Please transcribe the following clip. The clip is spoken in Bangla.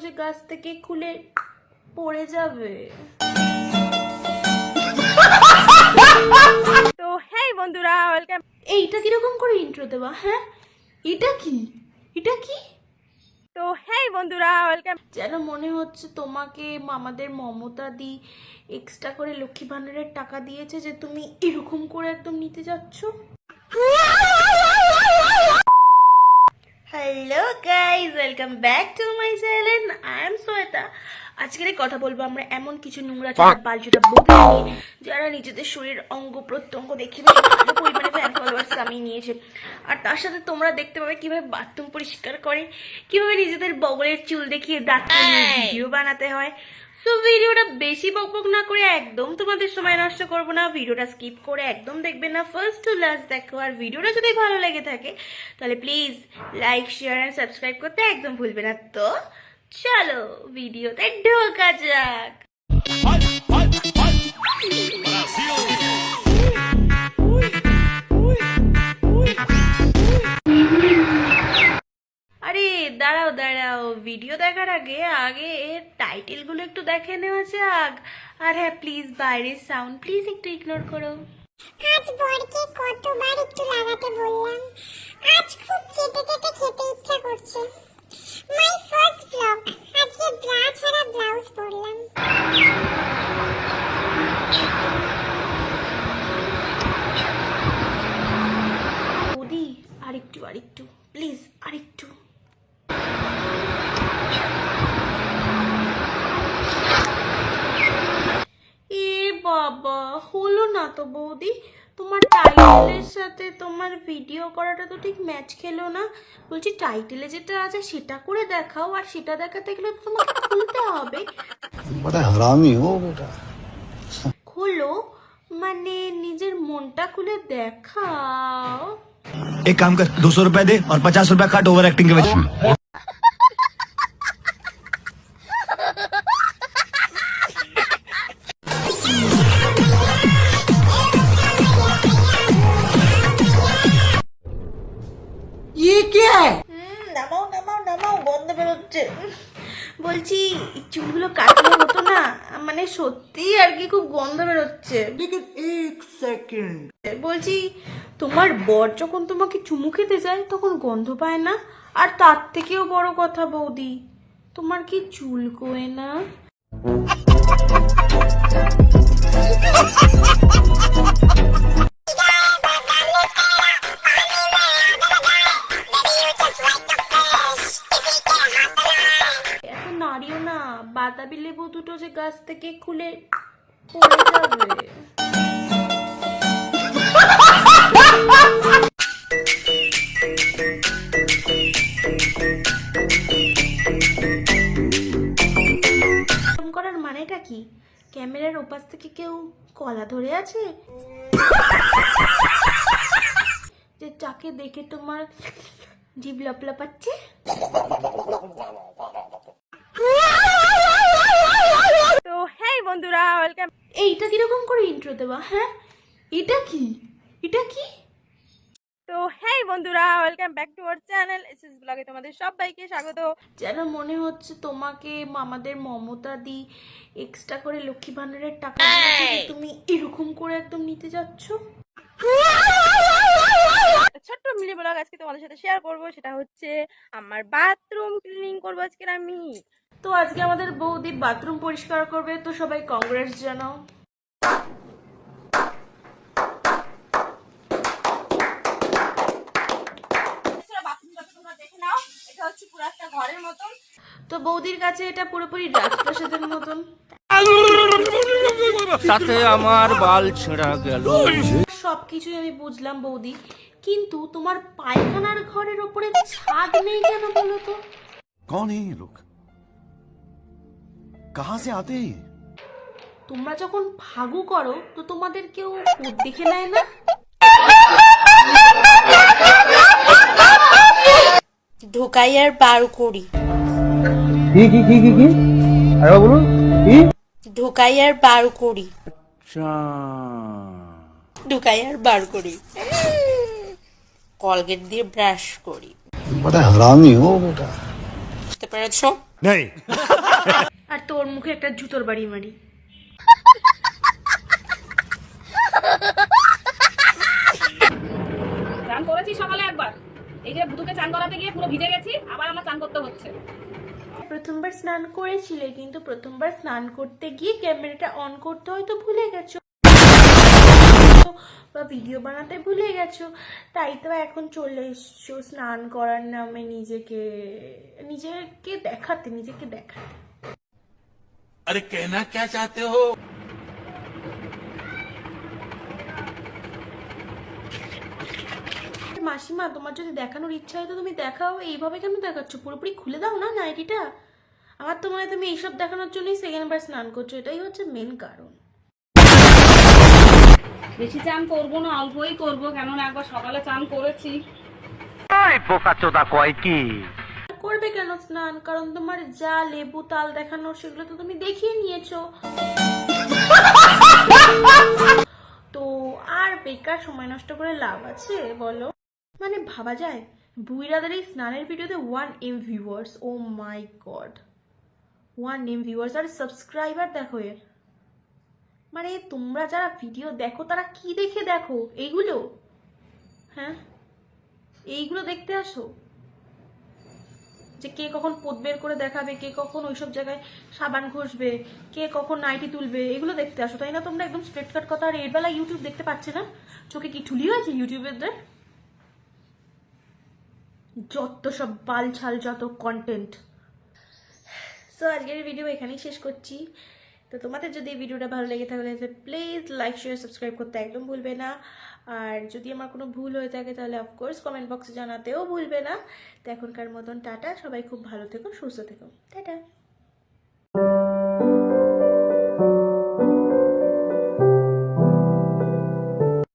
যে গাছ থেকে খুলে পড়ে যাবে। তো হেই বন্ধুরা, ওয়েলকাম। এইটা কিরকম করে ইন্ট্রো দেবা? হ্যাঁ, এটা কি? এটা কি? তো হেই বন্ধুরা, ওয়েলকাম। যেন মনে হচ্ছে তোমাকে আমাদের মমতা দি এক্সট্রা করে লক্ষ্মী ভান্ডারের টাকা দিয়েছে যে তুমি এরকম করে একদম নিতে যাচ্ছ। Hello guys, welcome back to my channel. I am Shweta. আজকের কথা বলবো আমরা এমন কিছু নোংরা চোখা বালচোটা বউদের নিয়ে যারা নিজেদের শরীর অঙ্গ প্রত্যঙ্গ দেখে ভালো পরিমাণে ফ্যান ফলোয়ার্স কামিয়ে নিয়েছে। আর তার সাথে তোমরা দেখতে পাবে কিভাবে বাথরুম পরিষ্কার করে, কিভাবে নিজেদের বগলের চুল দেখিয়ে দাঁত ভিডিও বানাতে হয়। তো ভিডিওটা বেশি বকবক না করে একদম তোমাদের সময় নষ্ট করবো না, ভিডিওটা স্কিপ করে একদম দেখবে না, ফার্স্ট টু লাস্ট দেখো। আর ভিডিওটা যদি ভালো লেগে থাকে তাহলে please like share and subscribe করতে একদম ভুলবে না। তো চলো ভিডিওতে ঢোকা যাক। আরে দাঁড়াও দাঁড়াও, ভিডিও দেখার আগে আগে এর টাইটেলগুলো একটু দেখে নেওয়া যাক। আর হ্যাঁ, প্লিজ বাইরের সাউন্ড প্লিজ একটু ইগনোর করো। আজ বরকে কতবার একটু লাগাতে বললাম, আজ খুব চেটে চেটে খেতে ইচ্ছা করছে। মাই ফার্স্ট ব্লগ, আজকে ব্রা ছাড়া ব্লাউজ পরলাম। বৌদি আরেকটু আরেকটু প্লিজ, আরেকটু। এ বাবা, হলো না তো বৌদি, তোমার টাইটেলের সাথে তোমার ভিডিও করাটা তো ঠিক ম্যাচ খেলো না। বলছি টাইটেলে যেটা আছে সেটা করে দেখাও, আর সেটা দেখাতে গেলে তো তোমাকে খুলতে হবে। বড় হারামি হো বেটা। খোলো মানে নিজের মনটা খুলে দেখাও। एक काम कर, 200 रुपए दे और 50 रुपए काट ओवर एक्टिंग के वजह। ये क्या है? নামাও নামাও নামাও, গন্ধ বেরোচ্ছে। বলছি চুলগুলো কাটলে হতো না, মানে সত্যি আর কি খুব গন্ধ বেরোচ্ছে। लेकिन एक सेकंड। বলছি তোমার বর যখন তোমাকে চুমু খেতে যায় তখন গন্ধ পায় না? আর তার থেকেও বড় কথা বৌদি, তোমার কি চুল কোয় না? এত নাড়িও না, বাতাবি লেবু দুটো যে গাছ থেকে খুলে পড়ে যাবে। করার মানেটা কি? ক্যামেরার ওপাশ থেকে কেউ কলা ধরে আছে যে যাকে দেখে তোমার জিভ লাপলাপাচ্ছে? তো হেই বন্ধুরা, ওয়েলকাম। এইটা কিরকম করে ইন্ট্রো দেবা? হ্যাঁ, এটা কি? এটা কি? তো হেই বন্ধুরা, welcome back to our channel SS ব্লগে তোমাদের সবাইকে স্বাগত। যেন মনে হচ্ছে তোমাকে আমাদের মমতা দি এক্সট্রা করে লক্ষ্মী ভান্ডারের টাকা দিয়েছে যে তুমি এরকম করে একদম নিতে যাচ্ছ। ছোট্ট মিনি ব্লগ আজকে তোমাদের সাথে শেয়ার করব, সেটা হচ্ছে আমার বাথরুম ক্লিনিং করবো আজকে আমি। তো আজকে আমাদের বৌদি বাথরুম পরিষ্কার করবে, তো সবাই কংগ্রেস জানাও। তো বৌদির কাছে এটা পুরোপুরি রাজপ্রাসাদের মতন। তাতে আমার বাল ছেঁড়া গেল। সবকিছুই আমি বুঝলাম বৌদি, কিন্তু তোমার পায়খানার ঘরের উপরে ছাদ নেই কেন বলো তো? कौन है ये लोग? कहां से आते हैं? তোমরা যখন ফাগু করো তো তোমাদের কেউ দেখে নেয় না? ঢোকাই আর বার করি, কি আরে বলো কি? ঢোকাই আর বার করি, ঢোকাই আর বার করি, কলগেট দিয়ে ব্রাশ করি। বড় হারামি হো বেটা। বুঝতে পেরেছো? नहीं আর তোর মুখে একটা জুতোর বাড়ি মারি। চান করেছি সকালে একবার, এই যে বুতুকে চান করাতে গিয়ে পুরো ভিজে গেছি, আবার আমার চান করতে হচ্ছে। প্রথমবার স্নান করেছিলে, কিন্তু প্রথমবার স্নান করতে গিয়ে ক্যামেরাটা অন করতে হয়তো ভুলে গেছো বা ভিডিও বানাতে ভুলে গেছো, তাই তো এখন চলে এসছো স্নান করার নামে নিজেকে দেখাতে। अरे कहना क्या चाहते हो? মাসিমা, তোমার যদি দেখানোর ইচ্ছা হয় তো তুমি দেখাও, এইভাবে কেন দেখাচ্ছ? পুরোপুরি খুলে দাও না নাইটিটা। আমার তো মনে হয় তুমি এইসব দেখানোর জন্যই সেকেন্ডবার স্নান করছো, এটাই হচ্ছে মেন কারণ। বেশি চান করবো না, অল্পই করবো, কেননা একবার সকালে চান করেছি। করবে কেন স্নান? কারণ তোমার যা লেবু তাল দেখানোর সেগুলো তো তুমি দেখিয়ে নিয়েছো। তো আর বেকার সময় নষ্ট করে লাভ আছে বলো? মানে ভাবা যায় বুইরাদের এই স্নানের ভিডিওতে 1M ভিউয়ার্স, ও মাই গড, 1M ভিউয়ার্স, আর সাবস্ক্রাইবার দেখো এর। মানে তোমরা যারা ভিডিও দেখো তারা কি দেখে দেখো? এইগুলো? হ্যাঁ, এইগুলো দেখতে আসো যে কে কখন পোত বের করে দেখাবে, কে কখন ওইসব জায়গায় সাবান ঘষবে, কে কখন নাইটি তুলবে, এগুলো দেখতে আসো, তাই না? তোমরা একদম স্ট্রেট কাট কথা। আর এর বেলা ইউটিউব দেখতে পাচ্ছে না? চোখে কি ঠুলি হয়েছে ইউটিউবেরদের? যত সব বাল ছাল, যত কন্টেন্ট। সো আজকের ভিডিও এখানেই শেষ করছি। তো তোমাদের যদি এই ভিডিওটা ভালো লেগে থাকে তাহলে প্লিজ লাইক শেয়ার সাবস্ক্রাইব করতে একদম ভুলবে না। আর যদি আমার কোনো ভুল হয়ে থাকে তাহলে অফকোর্স কমেন্ট বক্সে জানাতেও ভুলবে না। তো এখনকার মতন টাটা, সবাই খুব ভালো থেকো, সুস্থ থেকো, টাটা।